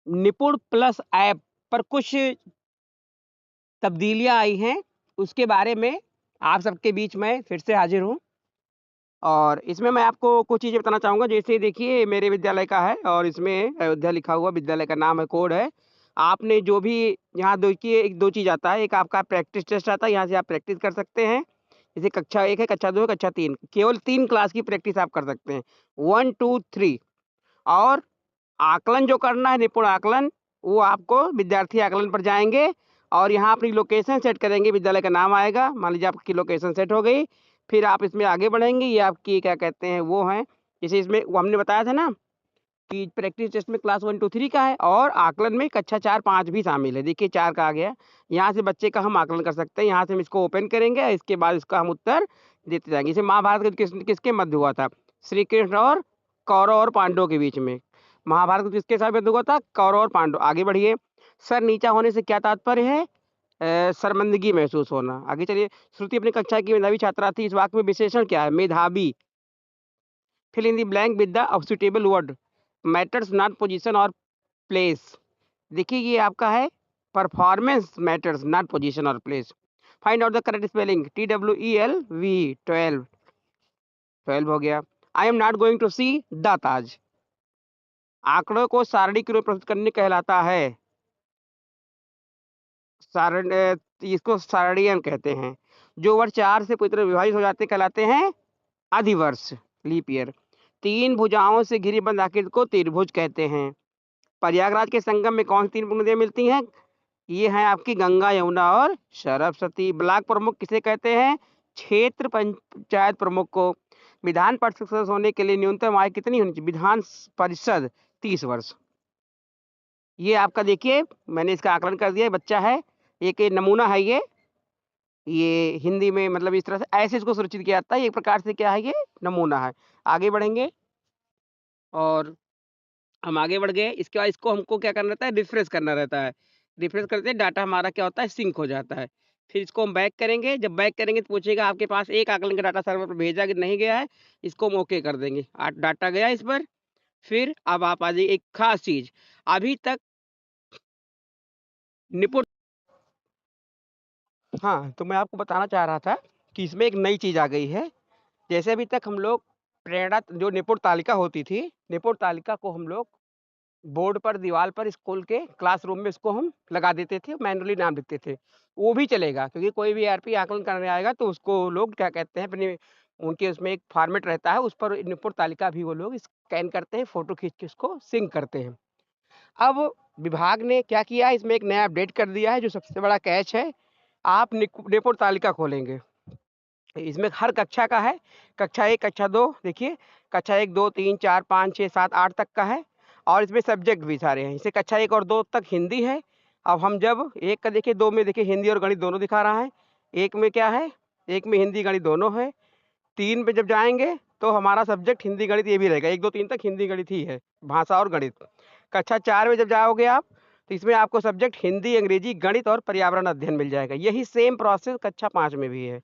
निपुण plus app पर कुछ तब्दीलियाँ आई हैं, उसके बारे में आप सबके बीच में फिर से हाज़िर हूँ। और इसमें मैं आपको कुछ चीज़ें बताना चाहूँगा, जैसे देखिए मेरे विद्यालय का है और इसमें अयोध्या लिखा हुआ विद्यालय का नाम है, कोड है। आपने जो भी यहाँ देखिए 1-2 चीज़ आता है, एक आपका प्रैक्टिस टेस्ट आता है, यहाँ से आप प्रैक्टिस कर सकते हैं। जैसे कक्षा 1 है, कक्षा 2 है, कक्षा 3 केवल 3 क्लास की प्रैक्टिस आप कर सकते हैं। 1, 2, 3 और आकलन जो करना है, निपुण आकलन, वो आपको विद्यार्थी आकलन पर जाएँगे और यहाँ अपनी लोकेशन सेट करेंगे, विद्यालय का नाम आएगा, मान लीजिए आपकी लोकेशन सेट हो गई, फिर आप इसमें आगे बढ़ेंगे, ये आपकी क्या कहते हैं वो हैं, जैसे इसमें वो हमने बताया था ना कि प्रैक्टिस टेस्ट में क्लास 1, 2, 3 का है और आकलन में कक्षा 4, 5 भी शामिल है। देखिए 4 का आ गया, यहाँ से बच्चे का हम आकलन कर सकते हैं, यहाँ से हम इसको ओपन करेंगे, इसके बाद इसका हम उत्तर देते जाएँगे। जैसे महाभारत युद्ध किसके मध्य हुआ था? श्री कृष्ण और कौरव और पांडवों के बीच में। महाभारत युद्ध किसके साथ युद्ध हुआ था? कौरव और पांडव। आगे बढ़िए, सर नीचा होने से क्या तात्पर्य है? शर्मिंदगी महसूस होना। आगे चलिए, श्रुति अपनी कक्षा की मेधावी छात्रा थी, इस वाक्य में विशेषण क्या है? मेधावी। Fill in the blank with the suitable word, matters not position और प्लेस। देखिए ये आपका है परफॉर्मेंस मैटर्स नॉट पोजीशन और place. Find out the correct spelling, TWELV 12 12 हो गया। I am not going to see the Taj. आंकड़ों को सारणी के रूप में प्रस्तुत करने कहलाता है सारण इसको सारणियन कहते हैं। जो वर्ष 4 से पूरी तरह विभाजित हो जाते कहलाते हैं अधिवर्ष, लीप ईयर। 3 भुजाओं से घिरी बंद आकृति को त्रिभुज कहते हैं। प्रयागराज के संगम में कौन सी 3 नदियाँ मिलती हैं? ये हैं आपकी गंगा, यमुना और सरस्वती। ब्लॉक प्रमुख किसे कहते हैं? क्षेत्र पंचायत प्रमुख को। विधान परिषद सदस्य होने के लिए न्यूनतम आयु कितनी होनी चाहिए? विधान परिषद 30 वर्ष। ये आपका देखिए मैंने इसका आकलन कर दिया है, बच्चा है, एक नमूना है ये हिंदी में मतलब इस तरह से ऐसे इसको सुरक्षित किया जाता है, एक प्रकार से क्या है ये नमूना है। आगे बढ़ेंगे और हम आगे बढ़ गए, इसके बाद इसको हमको क्या करना रहता है? रिफ्रेश करना रहता है। रिफ्रेश करते हैं डाटा हमारा क्या होता है? सिंक हो जाता है। फिर इसको हम बैक करेंगे, जब बैक करेंगे तो पूछेगा आपके पास एक आकलन का डाटा सर्वर पर भेजा कि नहीं गया है, इसको हम ओके कर देंगे। डाटा गया इस पर, फिर अब आप आ जाइए एक खास चीज़, अभी तक निपुण हाँ, तो मैं आपको बताना चाह रहा था कि इसमें एक नई चीज़ आ गई है। जैसे अभी तक हम लोग प्रेरणा जो निपुण तालिका होती थी, निपुण तालिका को हम लोग बोर्ड पर, दीवार पर, स्कूल के क्लासरूम में इसको हम लगा देते थे, मैनुअली नाम लिखते थे। वो भी चलेगा क्योंकि कोई भी आरपी आकलन करने आएगा तो उसको लोग क्या कहते हैं अपने उनके उसमें एक फॉर्मेट रहता है, उस पर निपुण तालिका भी वो लोग स्कैन करते हैं, फ़ोटो खींच के उसको सिंक करते हैं। अब विभाग ने क्या किया है, इसमें एक नया अपडेट कर दिया है, जो सबसे बड़ा कैच है, आप निपुण तालिका खोलेंगे। इसमें हर कक्षा का है, कक्षा 1, कक्षा 2 देखिए, कक्षा 1, 2, 3, 4, 5, 6, 7, 8 तक का है और इसमें सब्जेक्ट भी सारे हैं। जैसे कक्षा 1 और 2 तक हिंदी है। अब हम जब 1 का देखिए 2 में देखिए हिंदी और गणित दोनों दिखा रहा है। 1 में क्या है? 1 में हिंदी, गणित दोनों है। 3 पे जब जाएँगे तो हमारा सब्जेक्ट हिंदी, गणित ये भी रहेगा। 1, 2, 3 तक हिंदी, गणित ही है, भाषा और गणित। कक्षा 4 में जब जाओगे आप, तो इसमें आपको सब्जेक्ट हिंदी, अंग्रेजी, गणित और पर्यावरण अध्ययन मिल जाएगा। यही सेम प्रोसेस कक्षा 5 में भी है।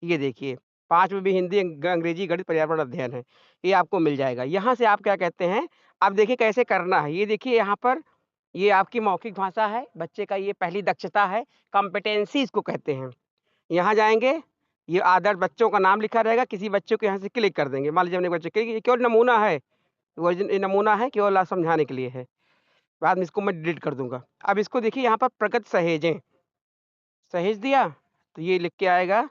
ये देखिए, 5 में भी हिंदी, अंग्रेजी, गणित, पर्यावरण अध्ययन है, ये आपको मिल जाएगा। यहाँ से आप क्या कहते हैं, अब देखिए कैसे करना है। ये देखिए यहाँ पर ये आपकी मौखिक भाषा है, बच्चे का ये पहली दक्षता है, कॉम्पिटेंसी इसको कहते हैं। यहाँ जाएँगे, ये आदर्श बच्चों का नाम लिखा रहेगा, किसी बच्चे को यहाँ से क्लिक कर देंगे। मान लीजिए हमने बच्चे क्लिक, ये केवल नमूना है, ये नमूना है, केवल समझाने के लिए है। बाद में इसको मैं डिलीट कर दूँगा। अब इसको देखिए यहाँ पर प्रगति सहेजें, सहेज दिया, तो ये लिख के आएगा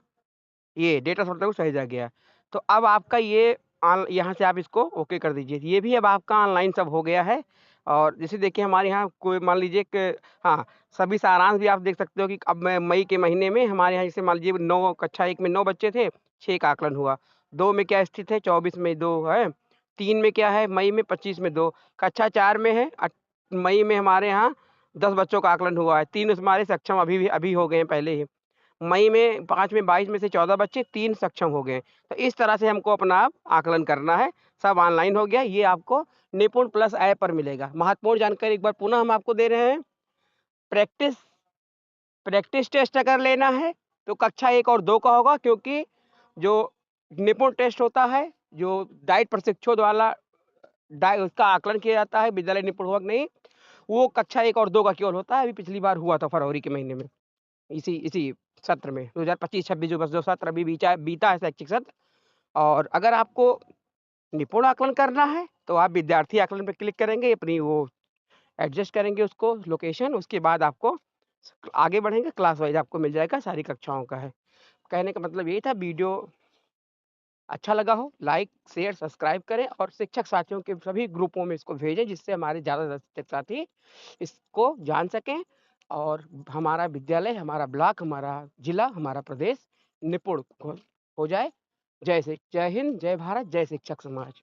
ये डेटा सोर्स को सहेजा गया। तो अब आपका ये यहाँ से आप इसको ओके कर दीजिए। ये भी अब आपका ऑनलाइन सब हो गया है और जैसे देखिए हमारे यहाँ कोई मान लीजिए कि हाँ, सभी सारांश भी आप देख सकते हो कि अब मैं मई के महीने में हमारे यहाँ जैसे मान लीजिए 9 कक्षा 1 में 9 बच्चे थे, 6 का आकलन हुआ। 2 में क्या स्थित है? 24 में 2 है। 3 में क्या है? मई में 25 में 2। कक्षा 4 में है मई में हमारे यहाँ 10 बच्चों का आकलन हुआ है। 3 हमारे सक्षम अभी हो गए हैं पहले ही। मई में 5 में 22 में से 14 बच्चे 3 सक्षम हो गए। तो इस तरह से हमको अपना आकलन करना है। सब ऑनलाइन हो गया। ये आपको निपुण प्लस ऐप पर मिलेगा। महत्वपूर्ण जानकारी एक बार पुनः हम आपको दे रहे हैं। प्रैक्टिस प्रैक्टिस टेस्ट अगर लेना है तो कक्षा 1 और 2 का होगा क्योंकि जो निपुण टेस्ट होता है, जो डाइट प्रशिक्षु द्वारा उसका आकलन किया जाता है, विद्यालय निपुण वर्ग नहीं, वो कक्षा 1 और 2 का केवल होता है, अभी पिछली बार हुआ था फरवरी के महीने में, इसी सत्र में 2025-26 जो सत्र अभी बीता है शैक्षिक सत्र। और अगर आपको निपुण आकलन करना है, तो आप विद्यार्थी आकलन पे क्लिक करेंगे, अपनी वो एडजस्ट करेंगे उसको लोकेशन, उसके बाद आपको आगे बढ़ेंगे, क्लास वाइज़ आपको मिल जाएगा, सारी कक्षाओं का है। कहने का मतलब यही था, वीडियो अच्छा लगा हो, लाइक, शेयर, सब्सक्राइब करें और शिक्षक साथियों के सभी ग्रुपों में इसको भेजें, जिससे हमारे ज़्यादा से शिक्षक साथी इसको जान सकें और हमारा विद्यालय, हमारा ब्लॉक, हमारा जिला, हमारा प्रदेश निपुण हो जाए। जय हिंद, जय भारत, जय शिक्षक समाज।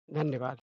धन्यवाद।